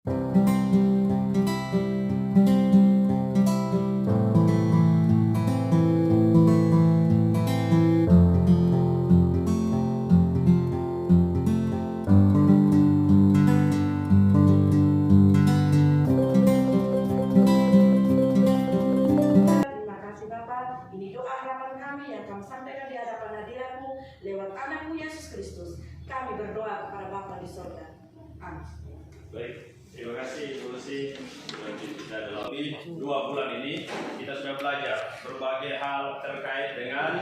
Ini doa harapan kami yang kami sampaikan di hadapan hadirat-Mu lewat anak-Mu Yesus Kristus. Kami berdoa kepada Bapa di sorga. Amin. Baik, terima kasih Ibu Lucy. Kita dalam lebih 2 bulan ini kita sudah belajar berbagai hal terkait dengan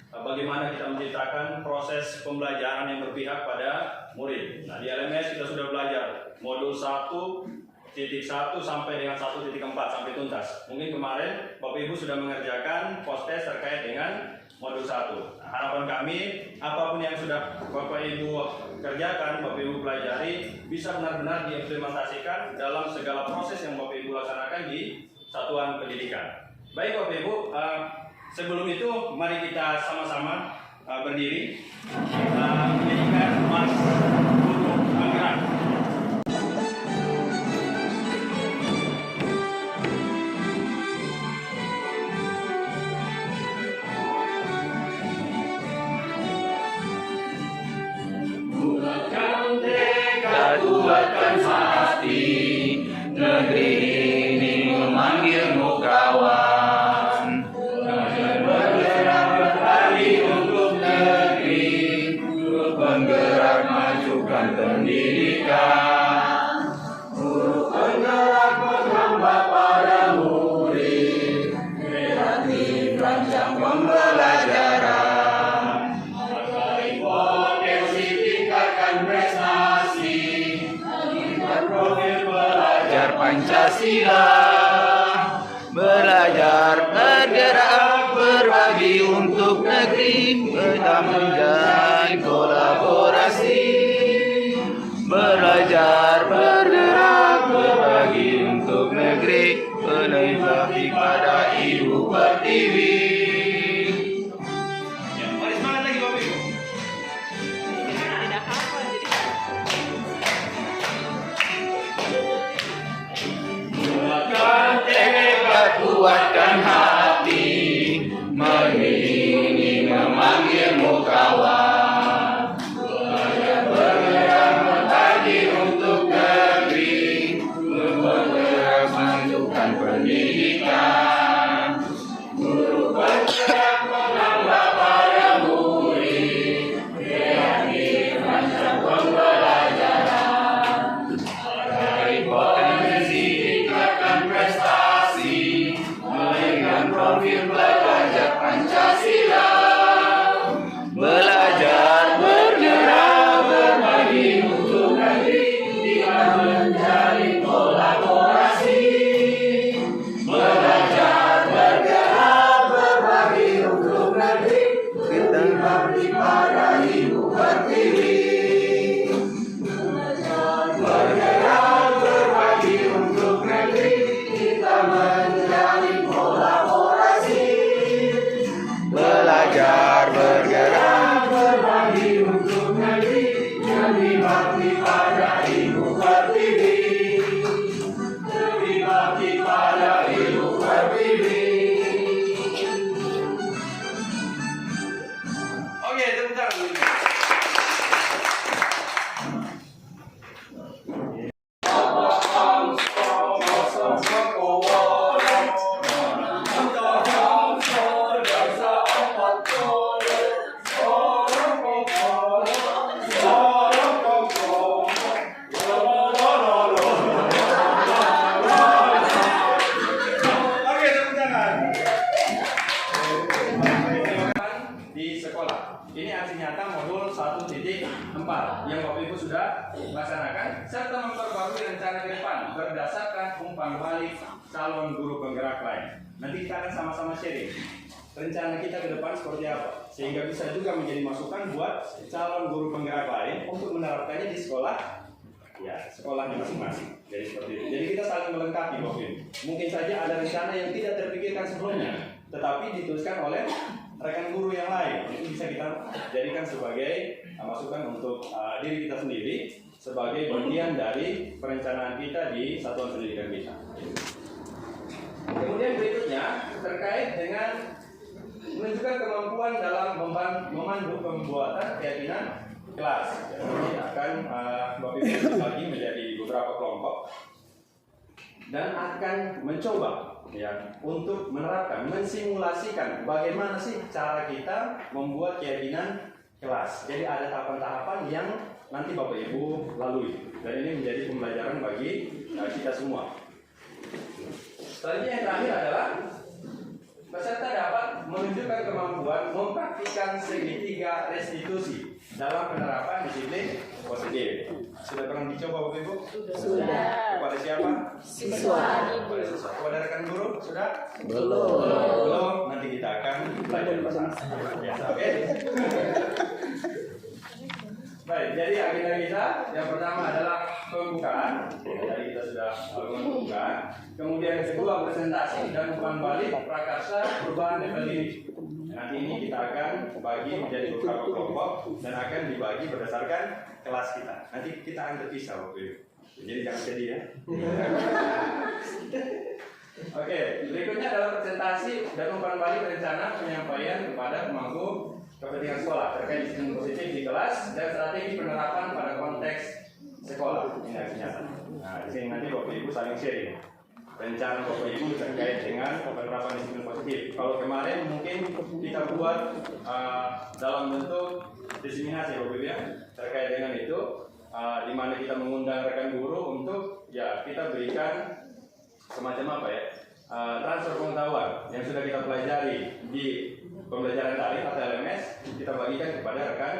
bagaimana kita menciptakan proses pembelajaran yang berpihak pada murid. Nah, di LMS kita sudah belajar modul 1.1 sampai dengan 1.4 sampai tuntas. Mungkin kemarin Bapak Ibu sudah mengerjakan post-test terkait dengan modul 1. Nah, harapan kami apapun yang sudah Bapak Ibu kerjakan, Bapak Ibu pelajari, bisa benar-benar diimplementasikan dalam segala proses yang Bapak Ibu laksanakan di satuan pendidikan. Baik Bapak Ibu, sebelum itu mari kita sama-sama berdiri. Kita menyanyikan Mas Guru Penggerak. Kuatkan hati, negeri ini memanggilmu kawan. Bergerak berlari untuk negeri, penggerak majukan pendidikan. Guru penggerak menghamba para murid, kreatif rancang pembelajaran. Agar potensi tingkatkan prestasi, profil belajar Pancasila, belajar bergerak berbagi untuk negeri, kita menjalin kolaborasi, belajar bergerak berbagi untuk negeri, penuh bakti pada Ibu Pertiwi. Mari semangat lagi Bapak Ibu. Kuatkan tekad, kuatkan hati, ini memanggilmu kawan. Belajar bergerak berbagi untuk negeri, bergerak majukan pendidikan. Guru bergerak menambah para murid, kreatif rancang pembelajaran. Dari potensi prestasi, melihat profil belajar Pancasila, belajar bergerak berbagi untuk negeri, kita menjalin kolaborasi, belajar bergerak berbagi untuk negeri, kita berbakti pada Ibu Pertiwi. Bergerak berbagi untuk negeri, kita menjalin kolaborasi, belajar bergerak berbagi untuk negeri, jadi bakti pada Ibu Pertiwi, jadi bakti pada Ibu Pertiwi. Oke, tepuk tangan. Di sekolah. Ini aksi nyata modul 1.4 yang Bapak Ibu sudah laksanakan serta memperbarui rencana ke depan berdasarkan umpan balik calon guru penggerak lain. Nanti kita akan sama-sama sharing rencana kita ke depan seperti apa sehingga bisa juga menjadi masukan buat calon guru penggerak lain untuk menerapkannya di sekolah, ya sekolahnya masing-masing. Jadi seperti itu. Jadi kita saling melengkapi Bapak Ibu. Mungkin saja ada rencana yang tidak terpikirkan sebelumnya, tetapi dituliskan oleh rekan guru yang lain. Itu bisa kita jadikan sebagai masukan untuk diri kita sendiri sebagai bagian dari perencanaan kita di satuan pendidikan kita. Kemudian berikutnya terkait dengan menunjukkan kemampuan dalam memandu pembuatan keyakinan kelas. Jadi akan Bapak Ibu dibagi menjadi beberapa kelompok dan akan mencoba ya untuk menerapkan, mensimulasikan bagaimana sih cara kita membuat keyakinan kelas. Jadi ada tahapan-tahapan yang nanti Bapak Ibu lalui dan ini menjadi pembelajaran bagi kita semua. Selanjutnya yang terakhir adalah peserta dapat menunjukkan kemampuan mempraktikkan segitiga restitusi dalam penerapan disiplin positif. Sudah pernah dicoba Bapak Ibu? Sudah. Kepada siapa? Siswa. Kepada siswa. Kepada rekan guru? Sudah? Belum. Belum. Nanti kita akan belajar bersama. Ya, oke. Baik, jadi agenda kita yang pertama adalah pembukaan. Jadi kita sudah melakukan pembukaan. Kemudian yang kedua presentasi dan umpan balik prakarsa perubahan level ini. Nanti ini kita akan bagi menjadi beberapa kelompok dan akan dibagi berdasarkan kelas kita. Nanti kita akan terpisah waktu itu. Jadi jangan sedih ya. Oke, berikutnya adalah presentasi dan umpan balik rencana penyampaian kepada pemangku kepentingan sekolah terkait disiplin positif di kelas dan strategi penerapan pada konteks sekolah. Ini harus nyata. Nah, di sini nanti Bapak Ibu saling sharing rencana Bapak Ibu terkait dengan penerapan disiplin positif. Kalau kemarin mungkin kita buat dalam bentuk diseminasi Bapak Ibu ya terkait dengan itu, di mana kita mengundang rekan guru untuk ya kita berikan semacam apa ya transfer pengetahuan yang sudah kita pelajari di pembelajaran daring atau LMS kita bagikan kepada rekan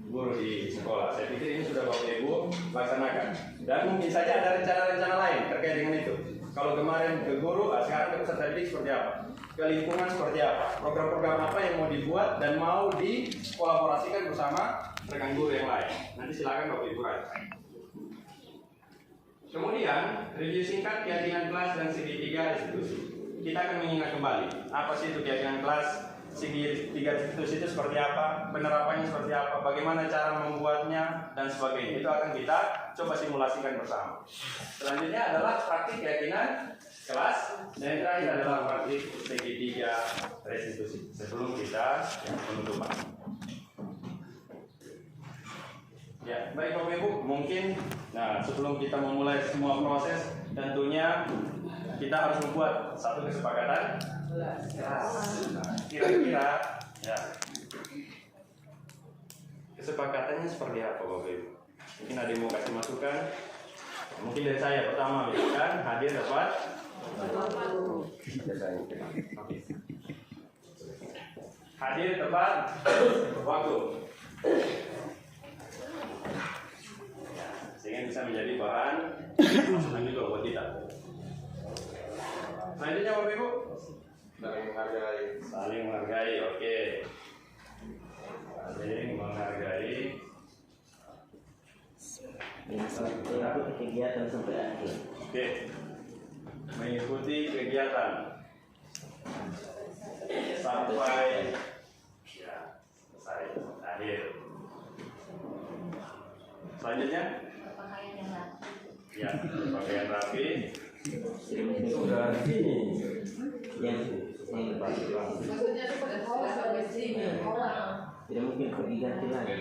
guru di sekolah. Saya pikir ini sudah Bapak Ibu laksanakan dan mungkin saja ada rencana-rencana lain terkait dengan itu. Kalau kemarin ke guru, sekarang ke peserta didik seperti apa? Ke lingkungan seperti apa? Program-program apa yang mau dibuat dan mau dikolaborasikan bersama rekan guru yang lain? Nanti silakan Bapak Ibu write. Kemudian, review singkat keyakinan kelas dan segitiga restitusi. Kita akan mengingat kembali apa sih itu keyakinan kelas, segitiga restitusi itu seperti apa, penerapannya seperti apa, bagaimana cara membuatnya dan sebagainya. Itu akan kita coba simulasikan bersama. Selanjutnya adalah praktik keyakinan kelas dan yang terakhir adalah praktik segitiga restitusi. Sebelum kita penutupan. Ya, baik Bapak Ibu, mungkin sebelum kita memulai semua proses, tentunya kita harus membuat satu kesepakatan. Kira-kira ya kesepakatannya seperti apa Bapak Ibu? Mungkin ada yang mau kasih masukan. Mungkin dari saya pertama misalkan hadir dapat hadir tepat waktu. Sehingga bisa menjadi bahan masukan juga buat kita. Selanjutnya Bapak Ibu, saling menghargai, oke. Saling menghargai. Mengikuti kegiatan sampai akhir. Oke. Mengikuti kegiatan sampai ya selesai akhir. Selanjutnya, ya pakaian rapi. Sudah sini. Yang tidak mungkin pergi ganti lagi.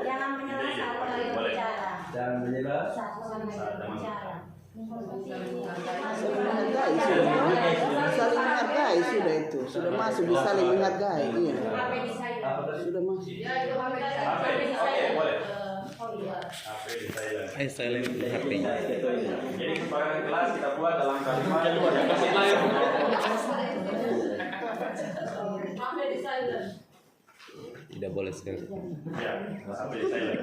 Jangan menyerah saat berbicara. Dan menyerah. Saat berbicara. Saling menghargai sudah itu, sudah masuk di saling menghargai, iya. Sudah masuk. HP, oke boleh. HP di silent. Silent HP. Jadi kesepakatan kelas kita buat dalam kalimat yang Tidak boleh sekali. ya, HP di silent.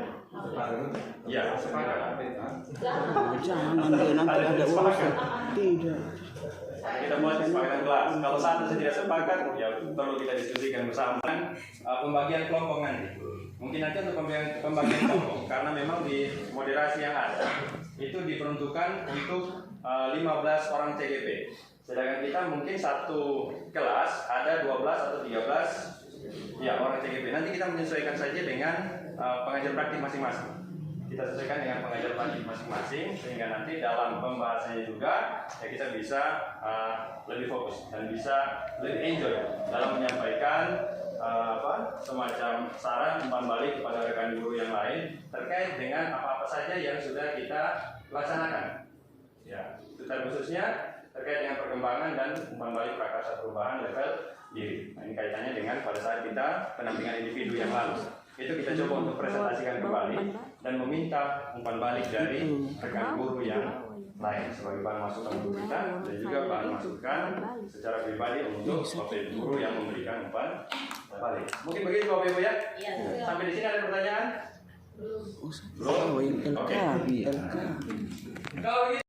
Ya, sepakat. Jangan nanti ada urusan. Tidak. Kita buat kesepakatan kelas. Kalau satu tidak sepakat, ya perlu kita diskusikan bersama. Pembagian kelompok nanti. Mungkin nanti untuk pembagian kelompok, karena memang di moderasi yang ada itu diperuntukkan untuk 15 orang CGP. Sedangkan kita mungkin satu kelas ada 12 atau 13 Ya, orang CGP. Nanti kita menyesuaikan saja dengan pengajar praktik masing-masing. Kita sesuaikan dengan pengajar praktik masing-masing sehingga nanti dalam pembahasannya juga ya kita bisa lebih fokus dan bisa lebih enjoy dalam menyampaikan semacam saran umpan balik kepada rekan guru yang lain terkait dengan apa-apa saja yang sudah kita laksanakan. Ya, khususnya terkait dengan perkembangan dan umpan balik prakarsa perubahan level diri. Nah, ini kaitannya dengan pada saat kita pendampingan individu yang lalu. Itu kita coba untuk presentasikan kembali dan meminta umpan balik dari rekan guru yang lain sebagai bahan masukan untuk kita dan juga bahan masukan secara pribadi untuk Bapak Guru yang memberikan umpan balik. Mungkin begitu Bapak Ibu ya? Sampai di sini ada pertanyaan? Belum? Oke. Kalau begitu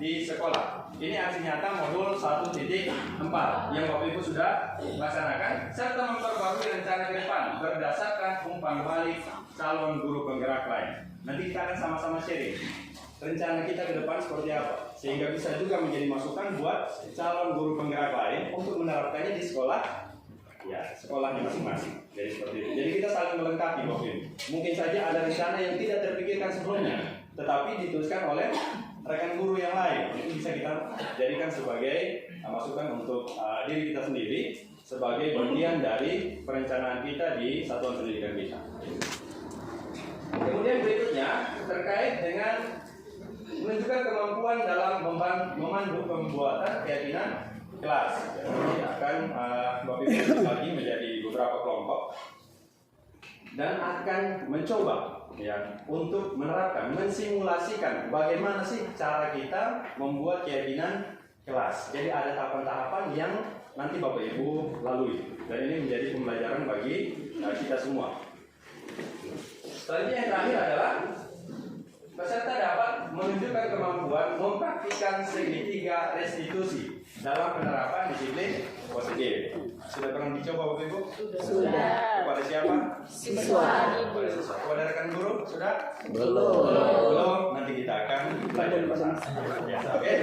di sekolah. Ini aksi nyata modul 1.4 yang Bapak Ibu sudah laksanakan serta memperbarui rencana ke depan berdasarkan umpan balik calon guru penggerak lain. Nanti kita akan sama-sama sharing rencana kita ke depan seperti apa sehingga bisa juga menjadi masukan buat calon guru penggerak lain untuk menerapkannya di sekolah ya, sekolahnya masing-masing. Jadi seperti itu. Jadi kita saling melengkapi Bapak Ibu. Mungkin saja ada rencana yang tidak terpikirkan sebelumnya tetapi dituliskan oleh rekan guru yang lain. Itu bisa kita jadikan sebagai masukan untuk diri kita sendiri sebagai bagian dari perencanaan kita di satuan pendidikan kita. Kemudian berikutnya terkait dengan menunjukkan kemampuan dalam memandu pembuatan keyakinan kelas. Jadi akan Bapak Ibu dibagi menjadi beberapa kelompok dan akan mencoba ya untuk menerapkan, mensimulasikan bagaimana sih cara kita membuat keyakinan kelas. Jadi ada tahapan-tahapan yang nanti Bapak Ibu lalui dan ini menjadi pembelajaran bagi kita semua. Selanjutnya yang terakhir adalah peserta dapat menunjukkan kemampuan mempraktikkan segitiga restitusi dalam penerapan disiplin positif. Sudah pernah dicoba Bapak Ibu? Sudah. Kepada siapa? Siswa. Kepada siswa. Kepada rekan guru? Sudah? Belum. Belum. Nanti kita akan belajar bersama. Ya, oke.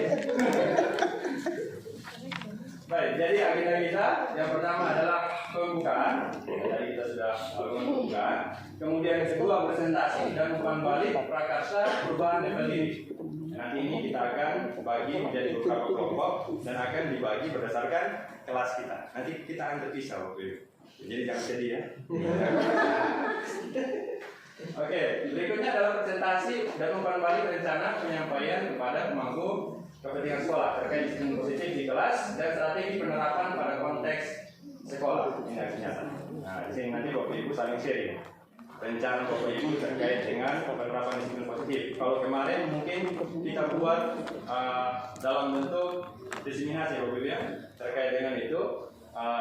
Baik, jadi agenda kita yang pertama adalah pembukaan. Jadi kita sudah melakukan pembukaan. Kemudian yang kedua presentasi dan umpan balik prakarsa perubahan level diri. Nanti ini kita akan bagi menjadi beberapa kelompok dan akan dibagi berdasarkan kelas kita. Nanti kita akan terpisah waktu itu. Jadi jangan sedih ya. Oke, berikutnya adalah presentasi dan umpan balik rencana penyampaian kepada pemangku kepentingan sekolah terkait disiplin positif di kelas dan strategi penerapan pada konteks sekolah. Ini aksi nyata. Nah, di sini nanti Bapak Ibu saling sharing rencana Bapak Ibu terkait dengan penerapan disiplin positif. Kalau kemarin mungkin kita buat dalam bentuk diseminasi Bapak Ibu ya terkait dengan itu,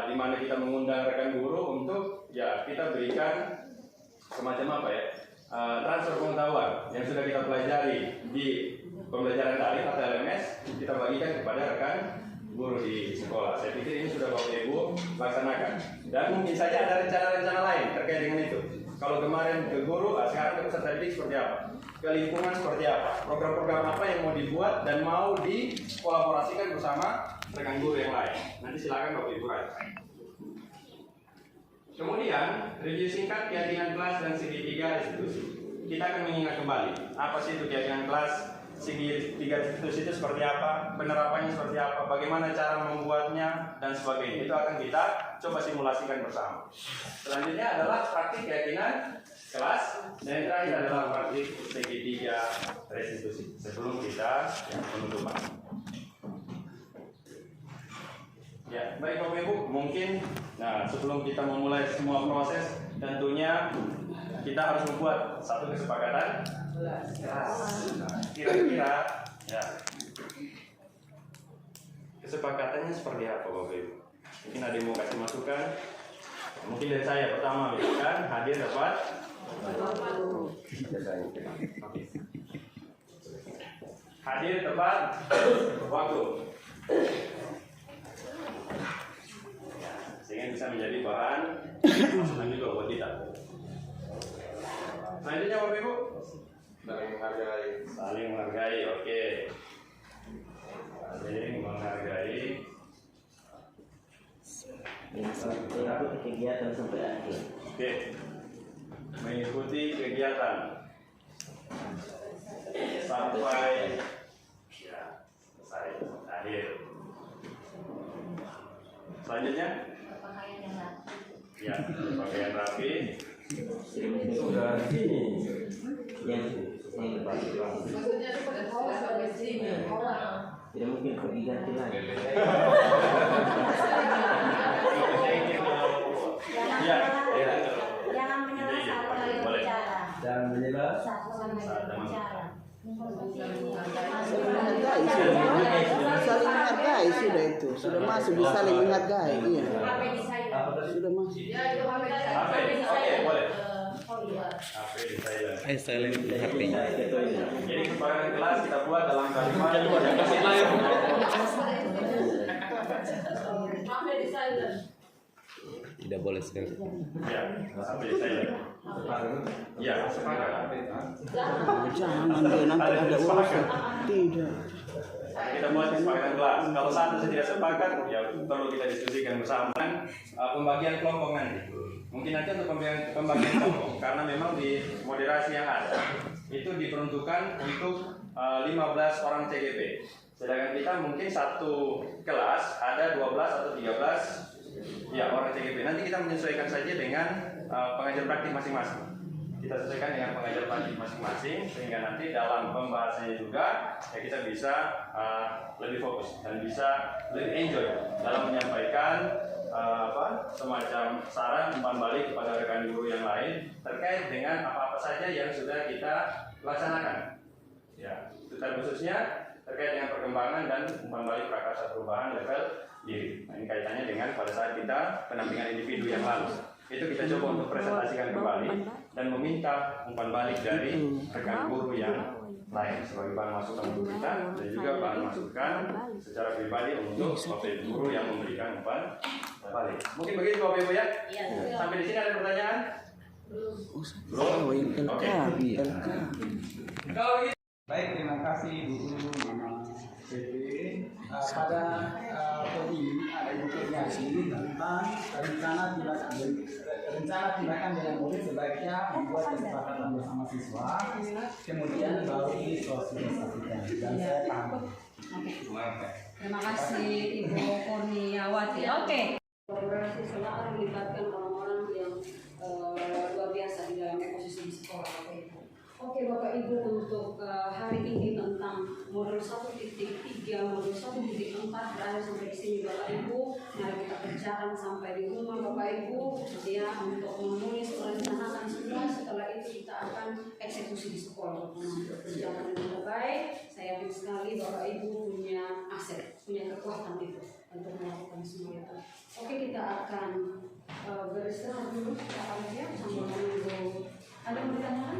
di mana kita mengundang rekan guru untuk ya kita berikan semacam apa ya transfer pengetahuan yang sudah kita pelajari di pembelajaran daring atau LMS kita bagikan kepada rekan guru di sekolah. Saya pikir ini sudah Bapak Ibu laksanakan dan mungkin saja ada rencana-rencana lain terkait dengan itu. Kalau kemarin ke guru, sekarang ke peserta didik seperti apa? Ke lingkungan seperti apa? Program-program apa yang mau dibuat dan mau dikolaborasikan bersama rekan guru yang lain? Nanti silakan Bapak Ibu rancang. Kemudian, review singkat keyakinan kelas dan segitiga restitusi. Kita akan mengingat kembali apa sih itu keyakinan kelas, segitiga restitusi itu seperti apa, penerapannya seperti apa, bagaimana cara membuatnya dan sebagainya. Itu akan kita coba simulasikan bersama. Selanjutnya adalah praktik keyakinan kelas dan yang terakhir adalah praktik segitiga restitusi sebelum kita penutupan. Ya, baik Bapak Ibu, mungkin sebelum kita memulai semua proses tentunya kita harus membuat satu kesepakatan kelas. Kira-kira ya kesepakatannya seperti apa Bapak Ibu? Mungkin ada yang mau kasih masukan? Mungkin dari saya pertama misalkan hadir dapat hadir tepat waktu. Sehingga bisa menjadi bahan masukan juga buat kita. Selanjutnya Bapak Ibu, saling menghargai. Saling menghargai, oke. Saling menghargai. Mengikuti kegiatan sampai akhir. Oke. Mengikuti kegiatan sampai ya selesai akhir. Selanjutnya, ya pakaian rapi. Sudah sini. Yang tidak mungkin pergi ganti lagi. Ya, Jangan menyela saat kalian berbicara. Dan menyela. Saat kalian berbicara. Saling menghargai sudah itu. Sudah masuk di saling menghargai. Iya. Sudah masuk. HP, oke boleh. HP di silent. Silent HP-nya. Jadi kesepakatan kelas kita buat dalam kalimat yang kasih Tidak boleh sekali. ya, HP di silent. Ya, sepakat. Jangan nanti ada urusan. Tidak. Kita buat kesepakatan kelas. Kalau satu tidak sepakat, ya perlu kita diskusikan bersama. Pembagian kelompok nanti. Mungkin nanti untuk pembagian kelompok, karena memang di moderasi yang ada itu diperuntukkan untuk 15 orang CGP. Sedangkan kita mungkin satu kelas ada 12 atau 13 ya orang CGP. Nanti kita menyesuaikan saja dengan pengajar praktik masing-masing. Kita sesuaikan dengan pengajar praktik masing-masing sehingga nanti dalam pembahasannya juga ya kita bisa lebih fokus dan bisa lebih enjoy dalam menyampaikan semacam saran umpan balik kepada rekan guru yang lain terkait dengan apa-apa saja yang sudah kita laksanakan. Ya, itu khususnya terkait dengan perkembangan dan umpan balik prakarsa perubahan level diri. Nah, ini kaitannya dengan pada saat kita pendampingan individu yang lalu. Itu kita coba untuk presentasikan kembali dan meminta umpan balik dari rekan guru yang lain sebagai bahan masukan untuk kita dan juga bahan masukan secara pribadi untuk Bapak Guru yang memberikan umpan balik. Mungkin begitu Bapak Ibu ya? Sampai di sini ada pertanyaan? Belum? Oke. Kalau begitu. Baik, terima kasih Bu Mama Dewi. Pada poin ini ada Ibu Kurniasi tentang rencana tindakan dengan murid sebaiknya membuat kesepakatan bersama siswa, kemudian baru disosialisasikan. Dan saya paham. Oke. Terima kasih Ibu Kurniawati. Oke. Kolaborasi selalu melibatkan orang-orang yang luar biasa di dalam ekosistem sekolah Bapak Ibu. Oke Bapak Ibu, untuk hari ini tentang modul 1.3, modul 1.4 berakhir sampai di sini Bapak Ibu. Mari kita kerjakan sampai di rumah Bapak Ibu ya, untuk menulis merencanakan semua. Setelah itu kita akan eksekusi di sekolah untuk berjalan dengan baik. Saya yakin sekali Bapak Ibu punya aset, punya kekuatan itu untuk melakukan semua itu. Oke, kita akan beristirahat dulu ya sambil menunggu. Ada pertanyaan?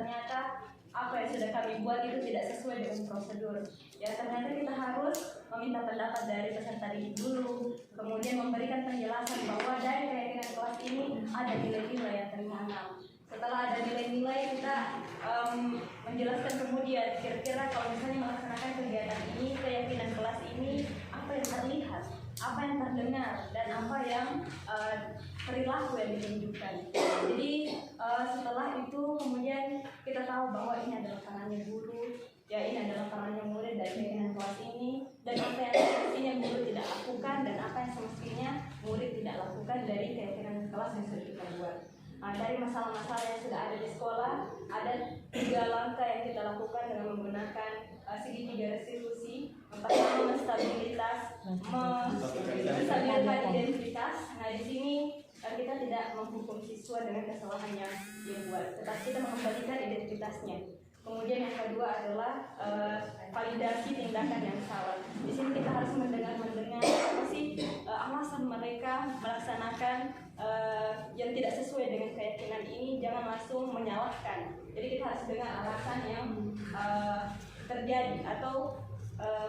ternyata apa yang sudah kami buat itu tidak sesuai dengan prosedur. Ya ternyata kita harus meminta pendapat dari peserta didik dulu, kemudian memberikan penjelasan bahwa dari keyakinan kelas ini ada nilai-nilai yang tertanam. Setelah ada nilai-nilai, kita menjelaskan kemudian kira-kira kalau misalnya melaksanakan kegiatan ini, keyakinan kelas ini, apa yang terlihat, apa yang terdengar, dan apa yang perilaku yang ditunjukkan. Jadi setelah itu kemudian kita tahu bahwa ini adalah perannya guru, ya ini adalah perannya murid dari keyakinan kelas ini, dan apa yang semestinya guru tidak lakukan dan apa yang semestinya murid tidak lakukan dari keyakinan kelas yang sudah kita buat. Dari masalah-masalah yang sudah ada di sekolah, ada 3 langkah yang kita lakukan dengan menggunakan segitiga restitusi. Pertama, menstabilkan identitas. Nah, di sini kita tidak menghukum siswa dengan kesalahan yang dia buat, tetapi kita mengembalikan identitasnya. Kemudian yang kedua adalah validasi tindakan yang salah. Di sini kita harus mendengar apa sih alasan mereka melaksanakan yang tidak sesuai dengan keyakinan ini. Jangan langsung menyalahkan. Jadi kita harus dengar alasan yang terjadi atau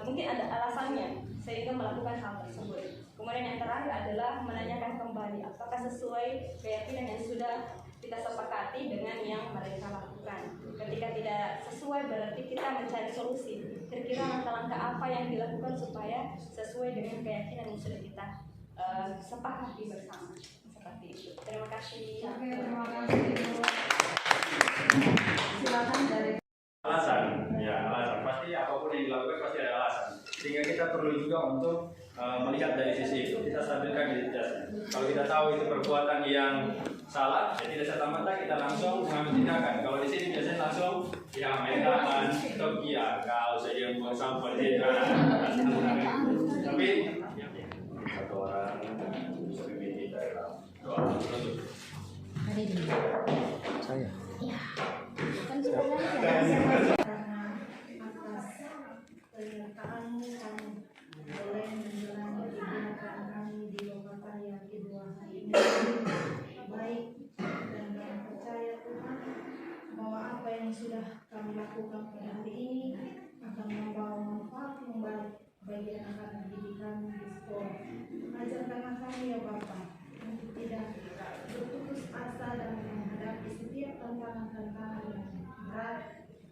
mungkin ada alasannya sehingga melakukan hal tersebut. Kemudian yang terakhir adalah menanyakan kembali apakah sesuai keyakinan yang sudah kita sepakati dengan yang mereka lakukan. Ketika tidak sesuai berarti kita mencari solusi. Kira-kira langkah-langkah apa yang dilakukan supaya sesuai dengan keyakinan yang sudah kita sepakati bersama. Seperti itu. Terima kasih. Oke, terima kasih. Silakan dari alasan, ya alasan. Pasti apapun yang dilakukan pasti ada alasan. Sehingga kita perlu juga untuk melihat dari sisi itu. Kita stabilkan identitasnya. Kalau kita tahu itu perbuatan yang salah, ya tidak serta-merta kita langsung mengambil tindakan. Kalau di sini biasanya langsung ya main tangan, toki ya kau saja yang buang sampah di tapi satu orang lebih dalam doa untuk Saya. Penyertaanmu kami boleh menjalani kegiatan kami di lokasi yang kedua hari ini. Baik, dan kami percaya Tuhan bahwa apa yang sudah kami lakukan pada hari ini akan membawa manfaat yang baik bagi anak-anak didik kami di sekolah. Ajarkanlah kami ya Bapa untuk tidak berputus asa dan menghadapi setiap tantangan-tantangan yang berat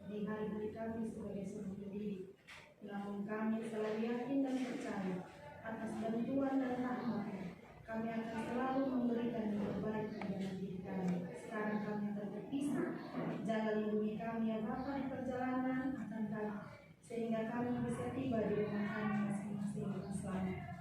di hari-hari kami sebagai seorang pendidik. Namun kami selalu yakin dan percaya atas bantuan dan rahmat-Mu. Kami akan selalu memberikan yang terbaik pada diri kami. Sekarang kami akan berpisah. Jaga lindungi kami ya Bapa di perjalanan akan kami, sehingga kami bisa tiba di rumah kami masing-masing dengan selamat.